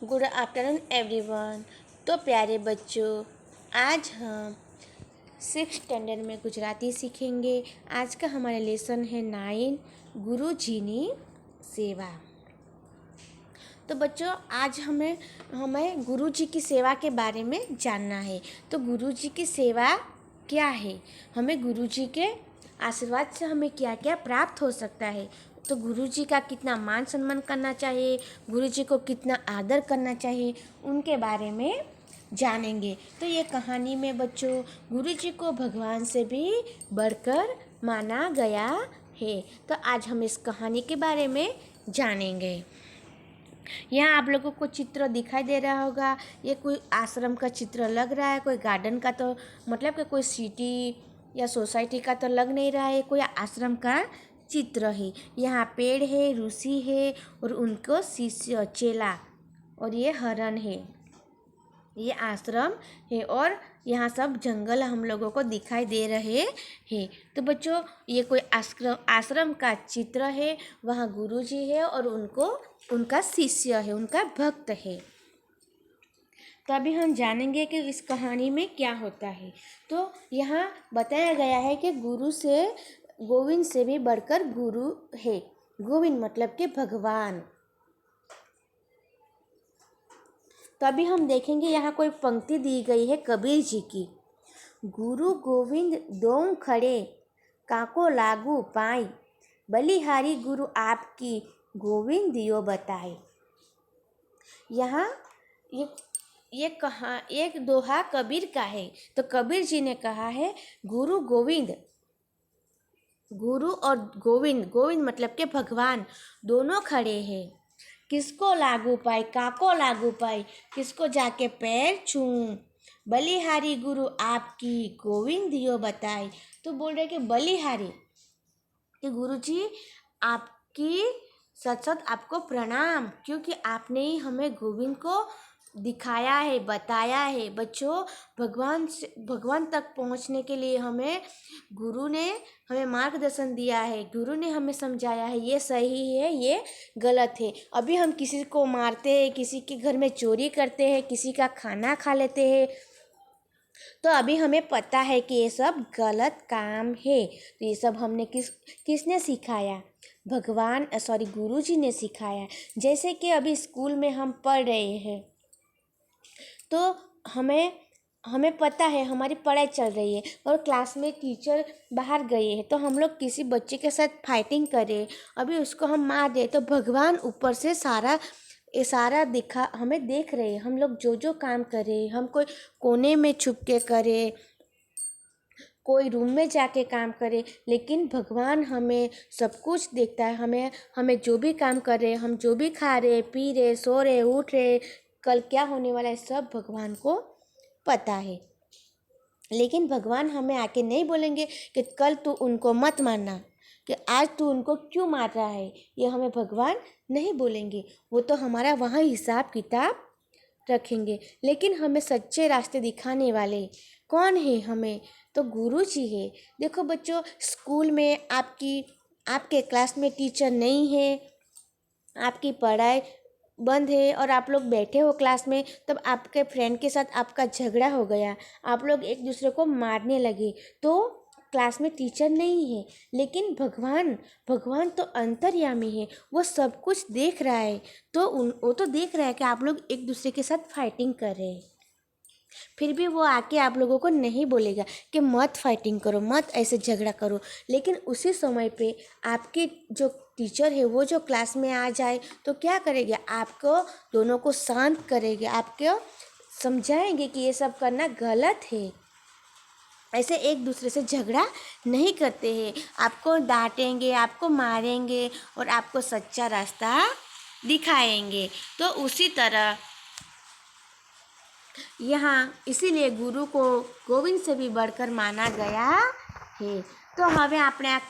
Good afternoon everyone. तो प्यारे बच्चों, आज हम 6 स्टैंडर्ड में गुजराती सीखेंगे। आज का हमारा लेसन है 9 गुरुजीनी सेवा। तो बच्चों, आज हमें गुरुजी की सेवा के बारे में जानना है। तो गुरुजी की सेवा क्या है, हमें गुरुजी के आशीर्वाद से हमें क्या क्या प्राप्त हो सकता है, तो गुरुजी का कितना मान सम्मान करना चाहिए, गुरुजी को कितना आदर करना चाहिए, उनके बारे में जानेंगे। तो ये कहानी में बच्चों, गुरुजी को भगवान से भी बढ़कर माना गया है। तो आज हम इस कहानी के बारे में जानेंगे। यहाँ आप लोगों को चित्र दिखाई दे रहा होगा। ये कोई आश्रम का चित्र लग रहा है, कोई गार्डन का तो मतलब कि कोई सिटी या सोसाइटी का तो लग नहीं रहा है, कोई आश्रम का चित्र है। यहाँ पेड़ है, ऋषि है और उनको शिष्य चेला और ये हरण है। ये आश्रम है और यहाँ सब जंगल हम लोगों को दिखाई दे रहे हैं। तो बच्चों, ये कोई आश्रम का चित्र है। वहाँ गुरुजी है और उनका शिष्य है, उनका भक्त है। तो अभी हम जानेंगे कि इस कहानी में क्या होता है। तो यहाँ बताया गया है कि गुरु से गोविंद से भी बढ़कर गुरु है। गोविंद मतलब कि भगवान। तो अभी हम देखेंगे, यहाँ कोई पंक्ति दी गई है कबीर जी की। गुरु गोविंद दों खड़े, काको लागू पाई, बलिहारी गुरु आपकी, गोविंद दियो बताए। यहाँ एक दोहा कबीर का है। तो कबीर जी ने कहा है, गुरु गोविंद, गुरु और गोविंद मतलब के भगवान दोनों खड़े हैं। किसको लागू पाए, काको लागू पाए, किसको जाके पैर छूऊं, बलिहारी गुरु आपकी, गोविंद दियो बताए। तो बोल रहे कि बलिहारी कि गुरु जी आपकी सच आपको प्रणाम, क्योंकि आपने ही हमें गोविंद को दिखाया है, बताया है। बच्चों, भगवान तक पहुंचने के लिए गुरु ने हमें मार्गदर्शन दिया है। गुरु ने हमें समझाया है, ये सही है, ये गलत है। अभी हम किसी को मारते हैं, किसी के घर में चोरी करते हैं, किसी का खाना खा लेते हैं, तो अभी हमें पता है कि ये सब गलत काम है। तो ये सब हमने किसने सिखाया? गुरुजी ने सिखाया। जैसे कि अभी स्कूल में हम पढ़ रहे हैं, तो हमें पता है हमारी पढ़ाई चल रही है और क्लास में टीचर बाहर गए हैं, तो हम लोग किसी बच्चे के साथ फाइटिंग करें, अभी उसको हम मार दें, तो भगवान ऊपर से सारा दिखा हमें देख रहे हैं। हम लोग जो काम करें, हम कोई कोने में छुप के करें, कोई रूम में जाके काम करे, लेकिन भगवान हमें सब कुछ देखता है। हमें जो भी काम कर रहे, हम जो भी खा रहे, पी रहे, सो रहे, उठ रहे, कल क्या होने वाला है, सब भगवान को पता है। लेकिन भगवान हमें आके नहीं बोलेंगे कि कल तू उनको मत मारना, कि आज तू उनको क्यों मार रहा है, ये हमें भगवान नहीं बोलेंगे। वो तो हमारा वहाँ हिसाब किताब रखेंगे। लेकिन हमें सच्चे रास्ते दिखाने वाले कौन है? हमें तो गुरु जी है। देखो बच्चों, स्कूल में आपके क्लास में टीचर नहीं है, आपकी पढ़ाई बंद है और आप लोग बैठे हो क्लास में, तब आपके फ्रेंड के साथ आपका झगड़ा हो गया, आप लोग एक दूसरे को मारने लगे, तो क्लास में टीचर नहीं है, लेकिन भगवान तो अंतर्यामी है, वो सब कुछ देख रहा है। तो वो तो देख रहा है कि आप लोग एक दूसरे के साथ फाइटिंग कर रहे हैं, फिर भी वो आके आप लोगों को नहीं बोलेगा कि मत फाइटिंग करो, मत ऐसे झगड़ा करो। लेकिन उसी समय पे आपके जो टीचर है, वो जो क्लास में आ जाए, तो क्या करेंगे? आपको दोनों को शांत करेंगे, आपको समझाएंगे कि ये सब करना गलत है। ऐसे एक दूसरे से झगड़ा नहीं करते हैं। आपको डांटेंगे, आपको मारेंगे और आपको सच्चा रास्ता दिखाएंगे। तो उसी तरह यहाँ इसीलिए गुरु को गोविंद से भी बढ़कर माना गया है। तो हमें આપણે આ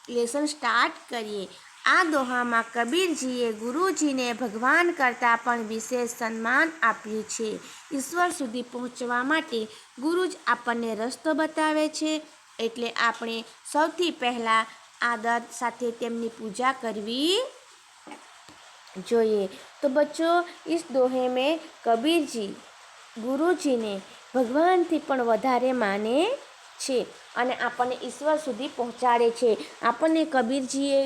લેસન સ્ટાર્ટ કરીએ। આ દોહામાં કબીરજીએ ગુરુજીને ભગવાન કરતાં પણ વિશેષ સન્માન આપ્યું છે। ઈશ્વર સુધી પહોંચવા માટે ગુરુ જ આપણને રસ્તો બતાવે છે, એટલે આપણે સૌથી પહેલાં આદર સાથે તેમની પૂજા કરવી જોઈએ। તો બચ્ચો इस दोहे में કબીર जी ગુરુજીને ભગવાનથી પણ વધારે માને છે અને આપણને ઈશ્વર સુધી પહોંચાડે છે। આપણને કબીરજીએ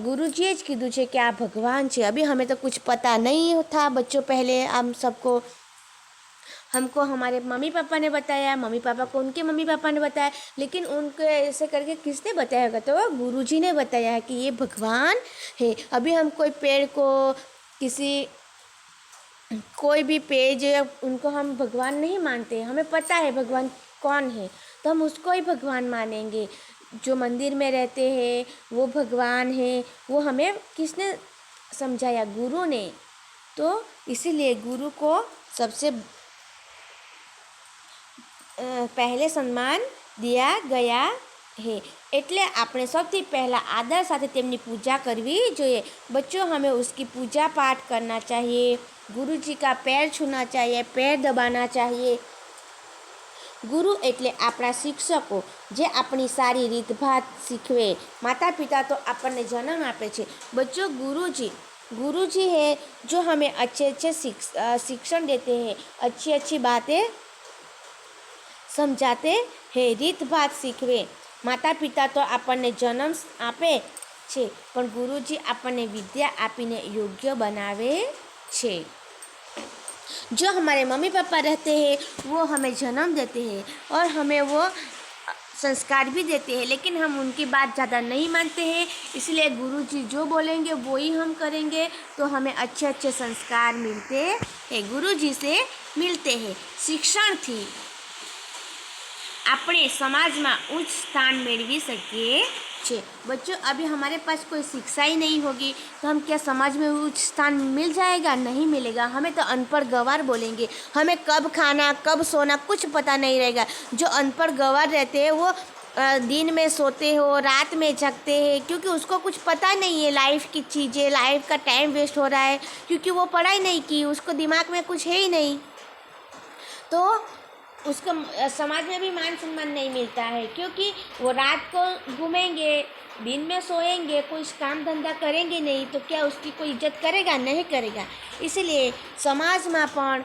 ગુરુજીએ જ કીધું છે કે આ ભગવાન છે। अभी हमें तो कुछ पता नहीं था बच्चों, पहले हम सबको हमको हमारे मम्मी पापा ने बताया, मम्मी पापा को उनके मम्मी पापा ने बताया, लेकिन उनको ऐसे करके किसने बताया होगा? तो गुरुजी ने बताया है कि ये भगवान है। अभी हम कोई पेड़ को कोई भी पेज उनको हम भगवान नहीं मानते, हमें पता है भगवान कौन है तो हम उसको ही भगवान मानेंगे। जो मंदिर में रहते हैं वो भगवान है, वो हमें किसने समझाया? गुरु ने। तो इसीलिए गुरु को सबसे पहले सम्मान दिया गया है। એટલે આપણે સૌથી પહેલાં આદર સાથે તેમની પૂજા કરવી જોઈએ। बच्चों हमें उसकी पूजा पाठ करना चाहिए, गुरु जी का पैर छूना चाहिए, पैर दबाना चाहिए। ગુરુ એટલે આપણા શિક્ષકો જે આપણી સારી રીતભાત શીખવે। માતા પિતા તો આપણને જન્મ આપે છે। बच्चों गुरुजी है जो हमें अच्छे शिक्षण देते हैं, अच्छी बातें समझाते हैं, રીત ભાત શીખવે। માતા પિતા તો આપણને જન્મ આપે છે પણ ગુરુજી આપણને વિદ્યા આપીને યોગ્ય બનાવે છે। जो हमारे मम्मी पापा रहते हैं वो हमें जन्म देते हैं और हमें वो संस्कार भी देते हैं, लेकिन हम उनकी बात ज़्यादा नहीं मानते हैं। इसलिए गुरुजी जो बोलेंगे वो ही हम करेंगे तो हमें अच्छे संस्कार मिलते हैं, गुरुजी से मिलते हैं। शिक्षण थी આપણે समाज में उच्च स्थान मेळवी सकीए छे। बच्चों अभी हमारे पास कोई शिक्षा ही नहीं होगी तो हम क्या समाज में उच्च स्थान मिल जाएगा? नहीं मिलेगा। हमें तो अनपढ़ गंवार बोलेंगे, हमें कब खाना कब सोना कुछ पता नहीं रहेगा। जो अनपढ़ गंवार रहते हैं वो दिन में सोते हो, रात में जगते हैं, क्योंकि उसको कुछ पता नहीं है लाइफ की चीज़ें, लाइफ का टाइम वेस्ट हो रहा है क्योंकि वो पढ़ाई नहीं की, उसको दिमाग में कुछ है ही नहीं। तो उसको समाज में भी मान सम्मान नहीं मिलता है क्योंकि वो रात को घूमेंगे, दिन में सोएंगे, कोई काम धंधा करेंगे नहीं तो क्या उसकी कोई इज्जत करेगा? नहीं करेगा। इसलिए समाज में पण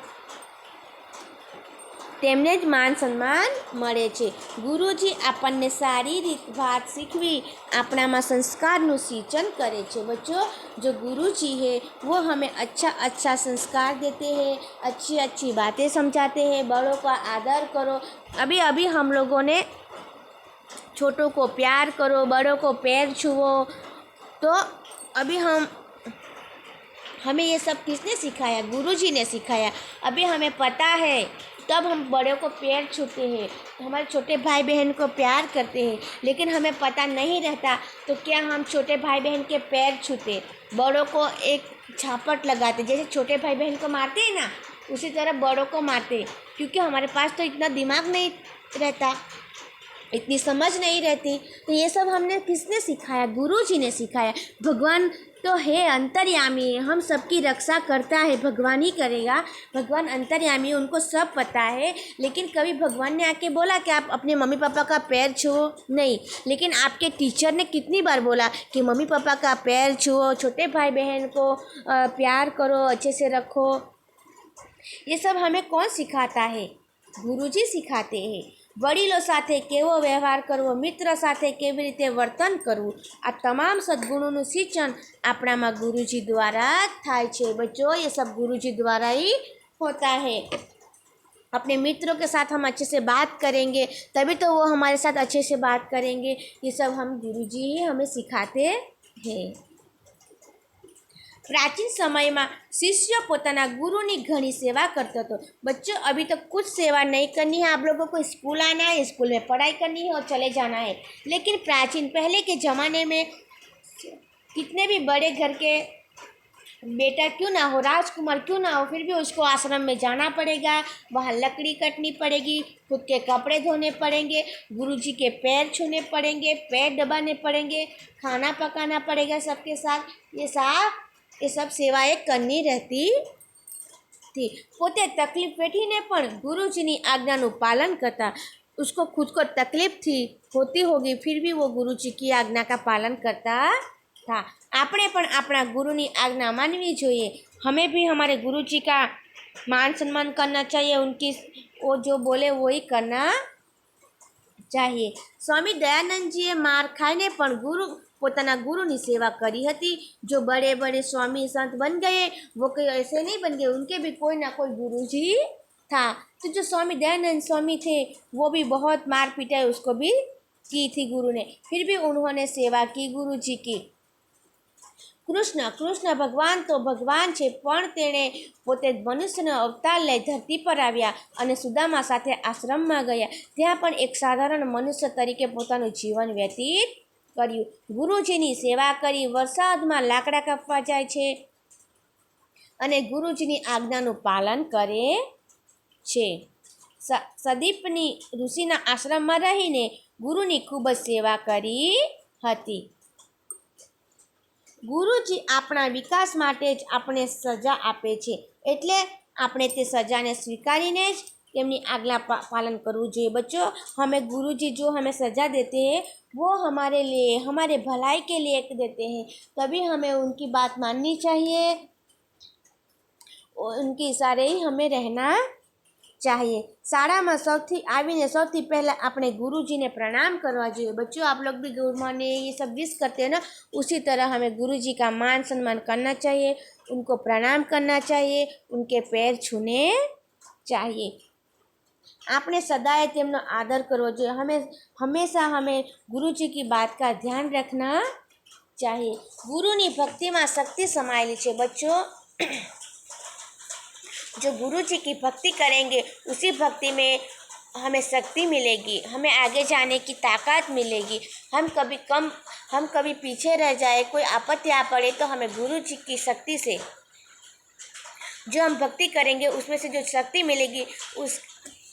તેમને જ માન સન્માન મળે છે। ગુરુજી આપણને સારી રીતભાત શીખવી આપણામાં સંસ્કારનું સિંચન કરે છે। बच्चों जो गुरुजी है वो हमें अच्छा संस्कार देते हैं, अच्छी बातें समझाते हैं। बड़ों का आदर करो। अभी हम लोगों ने छोटों को प्यार करो, बड़ों को पैर छुओ। तो अभी हमें ये सब किसने सिखाया? गुरुजी ने सिखाया। अभी हमें पता है तब हम बड़ों को पैर छूते हैं, हमारे छोटे भाई बहन को प्यार करते हैं, लेकिन हमें पता नहीं रहता तो क्या हम छोटे भाई बहन के पैर छूते, बड़ों को एक झापट लगाते। जैसे छोटे भाई बहन को मारते हैं ना, उसी तरह बड़ों को मारते, क्योंकि हमारे पास तो इतना दिमाग नहीं रहता, इतनी समझ नहीं रहती। तो ये सब हमने किसने सिखाया? गुरुजी ने सिखाया। भगवान तो है अंतर्यामी, हम सबकी रक्षा करता है, भगवान ही करेगा। भगवान अंतर्यामी, उनको सब पता है। लेकिन कभी भगवान ने आके बोला कि आप अपने मम्मी पापा का पैर छुओ? नहीं। लेकिन आपके टीचर ने कितनी बार बोला कि मम्मी पापा का पैर छुओ, छोटे भाई बहन को प्यार करो, अच्छे से रखो। ये सब हमें कौन सिखाता है? गुरुजी सिखाते हैं। वડીલો સાથે કેવો વ્યવહાર કરવો, મિત્ર સાથે કેવી રીતે વર્તન કરવું, આ તમામ સદ્ગુણોનું સિંચન આપણામાં ગુરુજી દ્વારા થાય છે। बच्चों ये सब गुरुजी द्वारा ही होता है। अपने मित्रों के साथ हम अच्छे से बात करेंगे तभी तो वो हमारे साथ अच्छे से बात करेंगे। ये सब हम गुरुजी ही हमें सिखाते हैं। प्राचीन समय में शिष्य पोताना गुरु की घनी सेवा करते थे। बच्चों अभी तो कुछ सेवा नहीं करनी है, आप लोगों को स्कूल आना है, स्कूल में पढ़ाई करनी है और चले जाना है। लेकिन प्राचीन पहले के ज़माने में कितने भी बड़े घर के बेटा क्यों ना हो, राजकुमार क्यों ना हो, फिर भी उसको आश्रम में जाना पड़ेगा, वहाँ लकड़ी कटनी पड़ेगी, खुद के कपड़े धोने पड़ेंगे, गुरुजी के पैर छूने पड़ेंगे, पैर दबाने पड़ेंगे, खाना पकाना पड़ेगा सबके साथ। ये सब सेवाएं करनी रहती थी। पोते तकलीफ वेठीने पण गुरुजीनी आज्ञानुं पालन करता। उसको खुद को तकलीफ थी होती होगी फिर भी वो गुरुजी की आज्ञा का पालन करता था। આપણે પણ આપણા ગુरुની આજ્ञा मानवी જોઈએ। हमें भी हमारे गुरु जी का मान सम्मान करना चाहिए, उनकी वो जो बोले वो ही करना चाहिए। स्वामी दयानंदजीએ માર ખાઈને પણ પોતાના ગુરુની સેવા કરી હતી। जो बड़े बड़े स्वामी संत बन गए वो कोई ऐसे नहीं बन गए, उनके भी कोई ना कोई गुरु जी था। तो जो स्वामी दयानंद स्वामी थे वो भी बहुत मार पिटाई उसको भी की थी गुरु ने, फिर भी उन्होंने सेवा की गुरु जी की। કૃષ્ણ ભગવાન તો ભગવાન છે, પણ તેણે પોતે મનુષ્યનો અવતાર લઈ ધરતી પર આવ્યા અને સુદામા સાથે આશ્રમમાં ગયા। ત્યાં પણ એક સાધારણ મનુષ્ય તરીકે પોતાનું જીવન વ્યતીત કર્યું। ગુરુજીની સેવા કરી, વરસાદમાં લાકડા કાપવા જાય છે અને ગુરુજીની આજ્ઞાનું પાલન કરે છે। સદીપની ઋષિના આશ્રમમાં રહીને ગુરુની ખૂબ જ સેવા કરી હતી। ગુરુજી આપણા વિકાસ માટે જ આપણે સજા આપે છે, એટલે આપણે તે સજાને સ્વીકારીને જ તેમની આજ્ञा पालन करવું જોઈએ। बच्चों, हमें गुरुजी जो हमें सजा देते हैं वो हमारे लिए, हमारे भलाई के लिए देते हैं, तभी हमें उनकी बात माननी चाहिए, उनके इशारे ही हमें रहना चाहिए। शाળામાં आવીને સૌથી पहले अपने गुरुजी ने प्रणाम करवा चाहिए। बच्चों, आप लोग भी गुड मॉर्निंग ये सब विश करते हैं ना, उसी तरह हमें गुरुजी का मान सम्मान करना चाहिए, उनको प्रणाम करना चाहिए, उनके पैर छूने चाहिए। आपने सदाए તેમનો आदर करવો જોઈએ। हमेशा हमें गुरुजी की बात का ध्यान रखना चाहिए। गुरुनी भक्तिમાં शक्ति समाયેલી છે। बच्चों, जो गुरु जी की भक्ति करेंगे उसी भक्ति में हमें शक्ति मिलेगी, हमें आगे जाने की ताकत मिलेगी। हम कभी पीछे रह जाए, कोई आपत्ति आ पड़े तो हमें गुरु जी की शक्ति से जो हम भक्ति करेंगे उसमें से जो शक्ति मिलेगी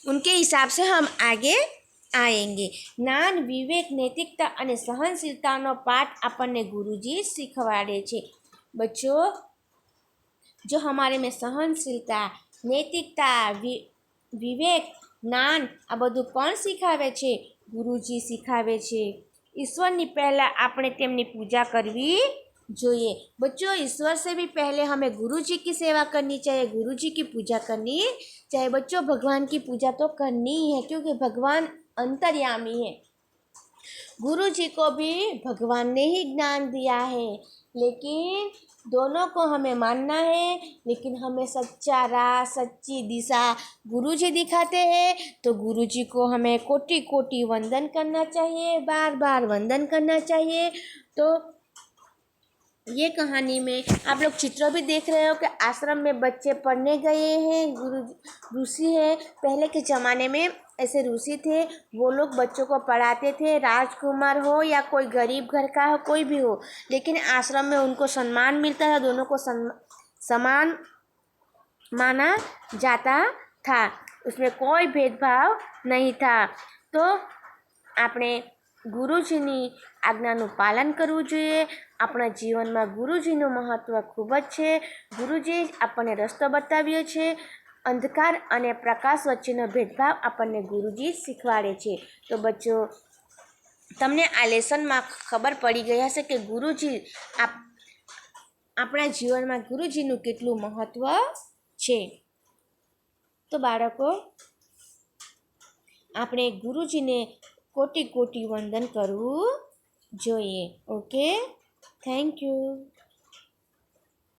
उनके हिसाब से हम आगे आएंगे। જ્ઞાન, વિવેક, નૈતિકતા અને સહનશીલતાનો પાઠ આપણને ગુરુજી શીખવાડે છે। બચ્ચો, जो हमारे में सहनशीलता, नैतिकता, विवेक, ज्ञान आ બધું કોણ શીખાવે છે? ગુરુજી શીખાવે છે। ઈશ્વરની પહેલાં આપણે તેમની પૂજા કરવી જોઈએ। बच्चों, ईश्वर से भी पहले हमें गुरु जी की सेवा करनी चाहिए, गुरु जी की पूजा करनी चाहिए। बच्चों, भगवान की पूजा तो करनी ही है, क्योंकि भगवान अंतर्यामी है। गुरु जी को भी भगवान ने ही ज्ञान दिया है, लेकिन दोनों को हमें मानना है। लेकिन हमें सच्चा राह, सच्ची दिशा गुरु जी दिखाते हैं, तो गुरु जी को हमें कोटि कोटि वंदन करना चाहिए, बार बार वंदन करना चाहिए। तो ये कहानी में आप लोग चित्र भी देख रहे हो कि आश्रम में बच्चे पढ़ने गए हैं, गुरु ऋषि है। पहले के ज़माने में ऐसे ऋषि थे, वो लोग बच्चों को पढ़ाते थे, राजकुमार हो या कोई गरीब घर का हो, कोई भी हो, लेकिन आश्रम में उनको सम्मान मिलता था, दोनों को समान माना जाता था, उसमें कोई भेदभाव नहीं था। तो આપણે ગુરુજીની આજ્ઞાનું પાલન કરવું જોઈએ। આપણા જીવનમાં ગુરુજીનું મહત્ત્વ ખૂબ જ છે। ગુરુજી આપણને રસ્તો બતાવ્યો છે। અંધકાર અને પ્રકાશ વચ્ચેનો ભેદભાવ આપણને ગુરુજી શીખવાડે છે। તો બચ્ચો, તમને આ લેસનમાં ખબર પડી ગઈ હશે કે ગુરુજી આપણા જીવનમાં ગુરુજીનું કેટલું મહત્ત્વ છે। તો બાળકો, આપણે ગુરુજીને કોટી કોટી વંદન કરવું જોઈએ। Okay, thank you.